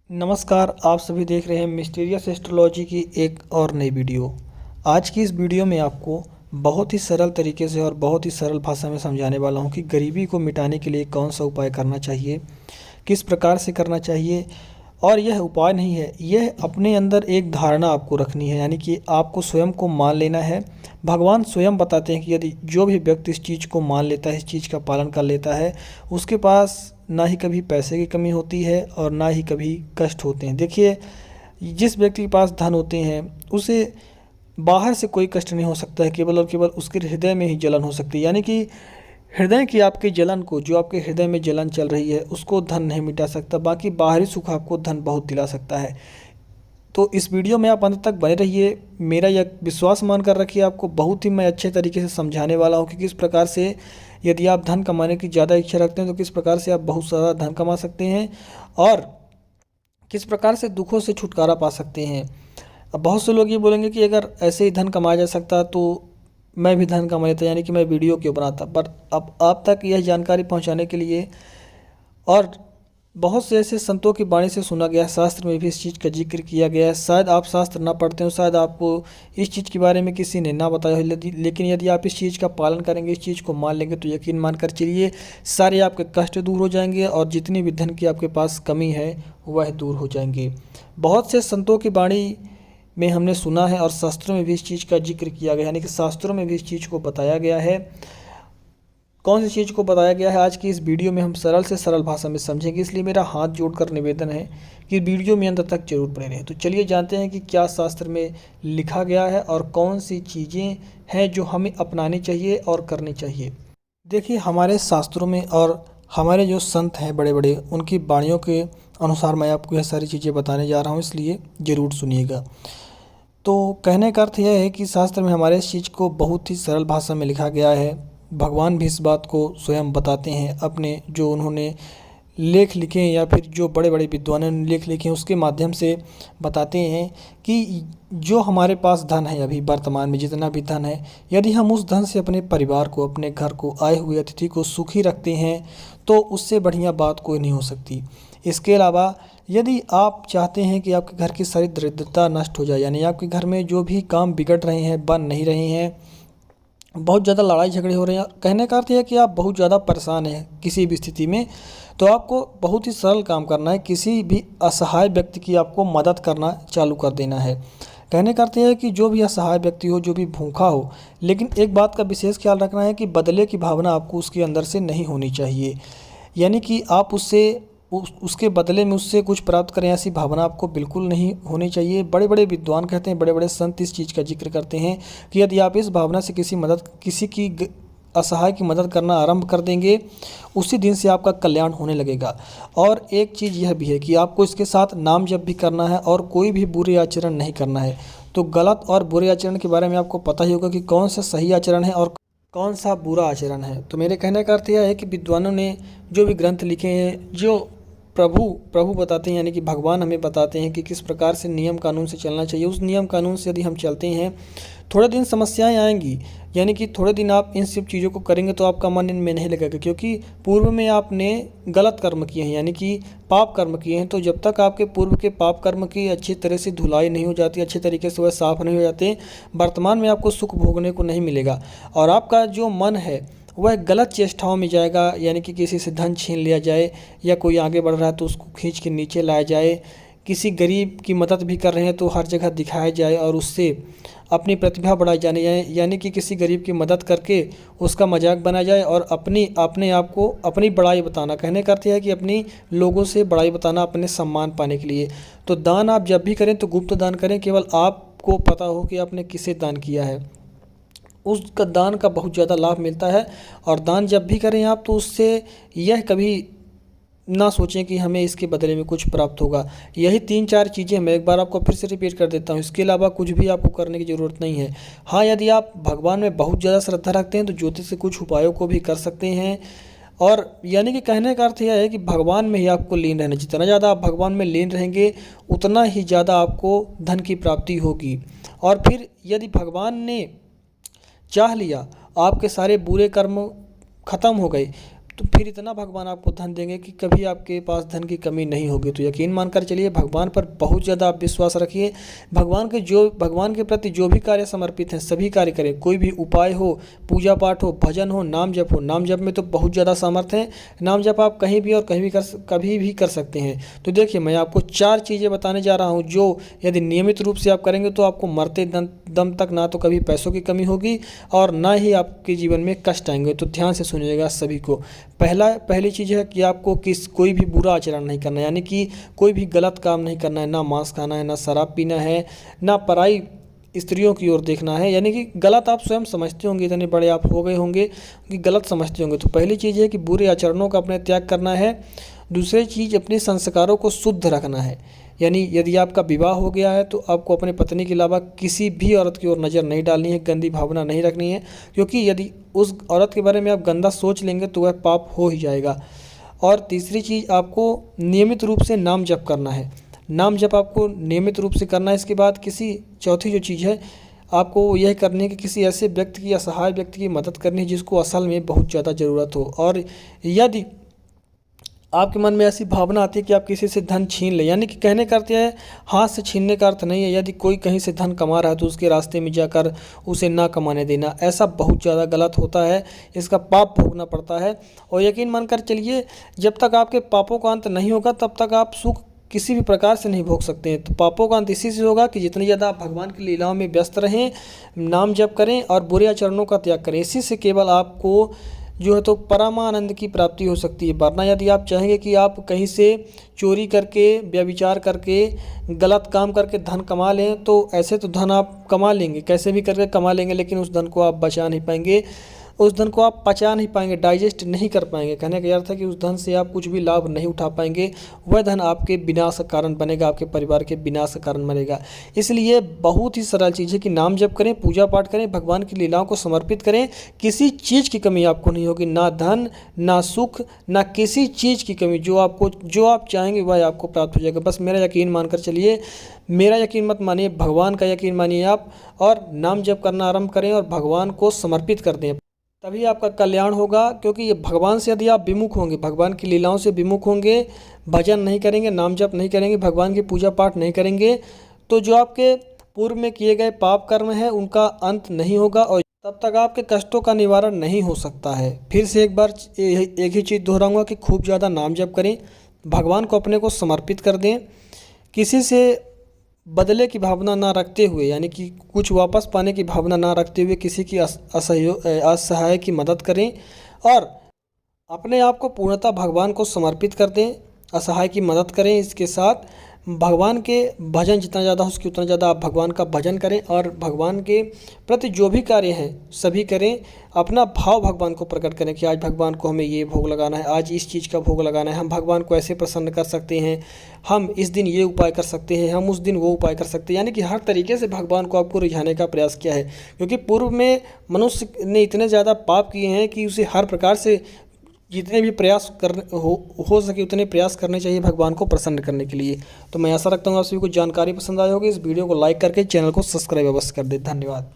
नमस्कार, आप सभी देख रहे हैं मिस्टीरियस एस्ट्रोलॉजी की एक और नई वीडियो। आज की इस वीडियो में आपको बहुत ही सरल तरीके से और बहुत ही सरल भाषा में समझाने वाला हूं कि गरीबी को मिटाने के लिए कौन सा उपाय करना चाहिए, किस प्रकार से करना चाहिए। और यह उपाय नहीं है, यह अपने अंदर एक धारणा आपको रखनी है, यानी कि आपको स्वयं को मान लेना है। भगवान स्वयं बताते हैं कि यदि जो भी व्यक्ति इस चीज़ को मान लेता है, इस चीज़ का पालन कर लेता है, उसके पास ना ही कभी पैसे की कमी होती है और ना ही कभी कष्ट होते हैं। देखिए, जिस व्यक्ति के पास धन होते हैं उसे बाहर से कोई कष्ट नहीं हो सकता है, केवल और केवल उसके हृदय में ही जलन हो सकती है। यानी कि हृदय की आपकी जलन को, जो आपके हृदय में जलन चल रही है, उसको धन नहीं मिटा सकता। बाकी बाहरी सुख आपको धन बहुत दिला सकता है। तो इस वीडियो में आप अंत तक बने रहिए। मेरा यह विश्वास मान कर रखिए, आपको बहुत ही मैं अच्छे तरीके से समझाने वाला हूँ कि किस प्रकार से यदि आप धन कमाने की ज़्यादा इच्छा रखते हैं तो किस प्रकार से आप बहुत ज़्यादा धन कमा सकते हैं और किस प्रकार से दुखों से छुटकारा पा सकते हैं। अब बहुत से लोग ये बोलेंगे कि अगर ऐसे ही धन कमाया जा सकता तो मैं भी धन कमा लेता, यानी कि मैं वीडियो क्यों बनाता। पर अब आप तक यह जानकारी पहुंचाने के लिए, और बहुत से ऐसे संतों की वाणी से सुना गया है, शास्त्र में भी इस चीज़ का जिक्र किया गया है। शायद आप शास्त्र ना पढ़ते हो, शायद आपको इस चीज़ के बारे में किसी ने ना बताया हो, लेकिन यदि आप इस चीज़ का पालन करेंगे, इस चीज़ को मान लेंगे, तो यकीन मानकर चलिए सारे आपके कष्ट दूर हो जाएंगे और जितनी भी धन की आपके पास कमी है वह दूर हो जाएंगी। बहुत से संतों की वाणी में हमने सुना है और शास्त्रों में भी इस चीज़ का जिक्र किया गया है, यानी कि शास्त्रों में भी इस चीज़ को बताया गया है। कौन सी चीज़ को बताया गया है, आज की इस वीडियो में हम सरल से सरल भाषा में समझेंगे। इसलिए मेरा हाथ जोड़कर निवेदन है कि वीडियो में अंत तक जरूर बने रहें। तो चलिए जानते हैं कि क्या शास्त्र में लिखा गया है और कौन सी चीज़ें हैं जो हमें अपनानी चाहिए और करनी चाहिए। देखिए, हमारे शास्त्रों में और हमारे जो संत हैं बड़े बड़े, उनकी वाणियों के अनुसार मैं आपको यह सारी चीज़ें बताने जा रहा हूँ, इसलिए ज़रूर सुनिएगा। तो कहने का अर्थ यह है कि शास्त्र में हमारे इस चीज़ को बहुत ही सरल भाषा में लिखा गया है। भगवान भी इस बात को स्वयं बताते हैं अपने जो उन्होंने लेख लिखे हैं, या फिर जो बड़े बड़े विद्वानों ने लेख लिखे हैं उसके माध्यम से बताते हैं कि जो हमारे पास धन है, अभी वर्तमान में जितना भी धन है, यदि हम उस धन से अपने परिवार को, अपने घर को, आए हुए अतिथि को सुखी रखते हैं तो उससे बढ़िया बात कोई नहीं हो सकती। इसके अलावा यदि आप चाहते हैं कि आपके घर की सारी दरिद्रता नष्ट हो जाए, यानी आपके घर में जो भी काम बिगड़ रहे हैं, बन नहीं रहे हैं, बहुत ज़्यादा लड़ाई झगड़े हो रहे हैं, कहने का अर्थ है कि आप बहुत ज़्यादा परेशान हैं किसी भी स्थिति में, तो आपको बहुत ही सरल काम करना है। किसी भी असहाय व्यक्ति की आपको मदद करना चालू कर देना है। कहने का अर्थ है कि जो भी असहाय व्यक्ति हो, जो भी भूखा हो, लेकिन एक बात का विशेष ख्याल रखना है कि बदले की भावना आपको उसके अंदर से नहीं होनी चाहिए। यानी कि आप उसके बदले में उससे कुछ प्राप्त करें, ऐसी भावना आपको बिल्कुल नहीं होनी चाहिए। बड़े बड़े विद्वान कहते हैं, बड़े बड़े संत इस चीज़ का जिक्र करते हैं कि यदि आप इस भावना से किसी की असहाय की मदद करना आरंभ कर देंगे, उसी दिन से आपका कल्याण होने लगेगा। और एक चीज़ यह भी है कि आपको इसके साथ नाम जप भी करना है और कोई भी बुरे आचरण नहीं करना है। तो गलत और बुरे आचरण के बारे में आपको पता ही होगा कि कौन सा सही आचरण है और कौन सा बुरा आचरण है। तो मेरे कहने का अर्थ यह है कि विद्वानों ने जो भी ग्रंथ लिखे हैं, जो प्रभु बताते हैं, यानी कि भगवान हमें बताते हैं कि किस प्रकार से नियम कानून से चलना चाहिए, उस नियम कानून से यदि हम चलते हैं, थोड़े दिन समस्याएं आएंगी, यानी कि थोड़े दिन आप इन सब चीज़ों को करेंगे तो आपका मन इनमें नहीं लगेगा, क्योंकि पूर्व में आपने गलत कर्म किए हैं, यानी कि पाप कर्म किए हैं। तो जब तक आपके पूर्व के पाप कर्म की अच्छी तरह से धुलाई नहीं हो जाती, अच्छे तरीके से वह साफ नहीं हो जाते, वर्तमान में आपको सुख भोगने को नहीं मिलेगा और आपका जो मन है वह गलत चेष्टाओं में जाएगा। यानी कि किसी से धन छीन लिया जाए, या कोई आगे बढ़ रहा है तो उसको खींच के नीचे लाया जाए, किसी गरीब की मदद भी कर रहे हैं तो हर जगह दिखाया जाए और उससे अपनी प्रतिभा बढ़ाई जाने जाए, यानी कि किसी गरीब की मदद करके उसका मजाक बनाया जाए और अपने आप को अपनी बड़ाई बताना। कहने का अर्थ है कि अपनी लोगों से बड़ाई बताना अपने सम्मान पाने के लिए। तो दान आप जब भी करें तो गुप्त दान करें, केवल आपको पता हो कि आपने किसे दान किया है, उसका दान का बहुत ज़्यादा लाभ मिलता है। और दान जब भी करें आप तो उससे यह कभी ना सोचें कि हमें इसके बदले में कुछ प्राप्त होगा। यही 3-4 चीज़ें मैं एक बार आपको फिर से रिपीट कर देता हूँ, इसके अलावा कुछ भी आपको करने की ज़रूरत नहीं है। हाँ, यदि आप भगवान में बहुत ज़्यादा श्रद्धा रखते हैं तो ज्योतिष से कुछ उपायों को भी कर सकते हैं। और यानी कि कहने का अर्थ यह है कि भगवान में ही आपको लीन रहना, जितना ज़्यादा आप भगवान में लीन रहेंगे उतना ही ज़्यादा आपको धन की प्राप्ति होगी। और फिर यदि भगवान ने चाह लिया, आपके सारे बुरे कर्म खत्म हो गए, तो फिर इतना भगवान आपको धन देंगे कि कभी आपके पास धन की कमी नहीं होगी। तो यकीन मानकर चलिए, भगवान पर बहुत ज़्यादा आप विश्वास रखिए। भगवान के प्रति जो भी कार्य समर्पित हैं सभी कार्य करें। कोई भी उपाय हो, पूजा पाठ हो, भजन हो, नाम जप हो। नाम जप में तो बहुत ज़्यादा सामर्थ्य है। नाम जप आप कहीं भी और कभी भी कर सकते हैं। तो देखिए, मैं आपको 4 चीज़ें बताने जा रहा हूँ जो यदि नियमित रूप से आप करेंगे तो आपको मरते दम तक ना तो कभी पैसों की कमी होगी और ना ही आपके जीवन में कष्ट आएंगे। तो ध्यान से सुनिएगा सभी को। पहली चीज़ है कि आपको कोई भी बुरा आचरण नहीं करना है, यानी कि कोई भी गलत काम नहीं करना है। ना मांस खाना है, ना शराब पीना है, ना पराई स्त्रियों की ओर देखना है। यानी कि गलत आप स्वयं समझते होंगे, इतने बड़े आप हो गए होंगे कि गलत समझते होंगे। तो पहली चीज़ है कि बुरे आचरणों का अपने त्याग करना है। दूसरी चीज़, अपने संस्कारों को शुद्ध रखना है। यानी यदि आपका विवाह हो गया है तो आपको अपने पत्नी के अलावा किसी भी औरत की ओर नज़र नहीं डालनी है, गंदी भावना नहीं रखनी है, क्योंकि यदि उस औरत के बारे में आप गंदा सोच लेंगे तो वह पाप हो ही जाएगा। और तीसरी चीज़, आपको नियमित रूप से नाम जप करना है। नाम जप आपको नियमित रूप से करना है। इसके बाद चौथी जो चीज़ है, आपको यह करनी है कि किसी ऐसे व्यक्ति की, असहाय व्यक्ति की मदद करनी है जिसको असल में बहुत ज़्यादा ज़रूरत हो। और यदि आपके मन में ऐसी भावना आती है कि आप किसी से धन छीन लें, यानी कि कहने का अर्थ है, हाथ से छीनने का अर्थ नहीं है। यदि कोई कहीं से धन कमा रहा है तो उसके रास्ते में जाकर उसे ना कमाने देना, ऐसा बहुत ज़्यादा गलत होता है। इसका पाप भोगना पड़ता है। और यकीन मानकर चलिए, जब तक आपके पापों का अंत नहीं होगा तब तक आप सुख किसी भी प्रकार से नहीं भोग सकते हैं। तो पापों का अंत इसी से होगा कि जितनी ज़्यादा आप भगवान की लीलाओं में व्यस्त रहें, नाम जप करें और बुरे आचरणों का त्याग करें। इसी से केवल आपको जो है तो परमानंद की प्राप्ति हो सकती है। वरना यदि आप चाहेंगे कि आप कहीं से चोरी करके, व्यभिचार करके, गलत काम करके धन कमा लें, तो ऐसे तो धन आप कमा लेंगे, कैसे भी करके कमा लेंगे, लेकिन उस धन को आप बचा नहीं पाएंगे, उस धन को आप पचा नहीं पाएंगे, डाइजेस्ट नहीं कर पाएंगे। कहने का अर्थ है कि उस धन से आप कुछ भी लाभ नहीं उठा पाएंगे। वह धन आपके विनाश का कारण बनेगा, आपके परिवार के विनाश का कारण बनेगा। इसलिए बहुत ही सरल चीज़ है कि नाम जप करें, पूजा पाठ करें, भगवान की लीलाओं को समर्पित करें। किसी चीज़ की कमी आपको नहीं होगी, ना धन, ना सुख, ना किसी चीज़ की कमी। जो आप चाहेंगे वह आपको प्राप्त हो जाएगा। बस मेरा यकीन मानकर चलिए, मेरा यकीन मत मानिए, भगवान का यकीन मानिए आप, और नाम जप करना आरंभ करें और भगवान को समर्पित कर दें। तभी आपका कल्याण होगा। क्योंकि ये भगवान से यदि आप विमुख होंगे, भगवान की लीलाओं से विमुख होंगे, भजन नहीं करेंगे, नाम जप नहीं करेंगे, भगवान की पूजा पाठ नहीं करेंगे, तो जो आपके पूर्व में किए गए पाप कर्म हैं उनका अंत नहीं होगा और तब तक आपके कष्टों का निवारण नहीं हो सकता है। फिर से एक बार एक ही चीज़ दोहराऊंगा कि खूब ज़्यादा नाम जप करें, भगवान को अपने को समर्पित कर दें, किसी से बदले की भावना ना रखते हुए, यानी कि कुछ वापस पाने की भावना ना रखते हुए किसी की असहाय की मदद करें और अपने आप को पूर्णतः भगवान को समर्पित कर दें, असहाय की मदद करें। इसके साथ भगवान के भजन जितना ज़्यादा हो सके उतना ज़्यादा आप भगवान का भजन करें और भगवान के प्रति जो भी कार्य हैं सभी करें। अपना भाव भगवान को प्रकट करें कि आज भगवान को हमें ये भोग लगाना है, आज इस चीज़ का भोग लगाना है, हम भगवान को ऐसे प्रसन्न कर सकते हैं, हम इस दिन ये उपाय कर सकते हैं, हम उस दिन वो उपाय कर सकते हैं। यानी कि हर तरीके से भगवान को आपको रिझाने का प्रयास किया है। क्योंकि पूर्व में मनुष्य ने इतने ज़्यादा पाप किए हैं कि उसे हर प्रकार से जितने भी प्रयास हो सके उतने प्रयास करने चाहिए भगवान को प्रसन्न करने के लिए। तो मैं आशा रखता हूँ आप सभी को जानकारी पसंद आई होगी। इस वीडियो को लाइक करके चैनल को सब्सक्राइब अवश्य कर दें। धन्यवाद।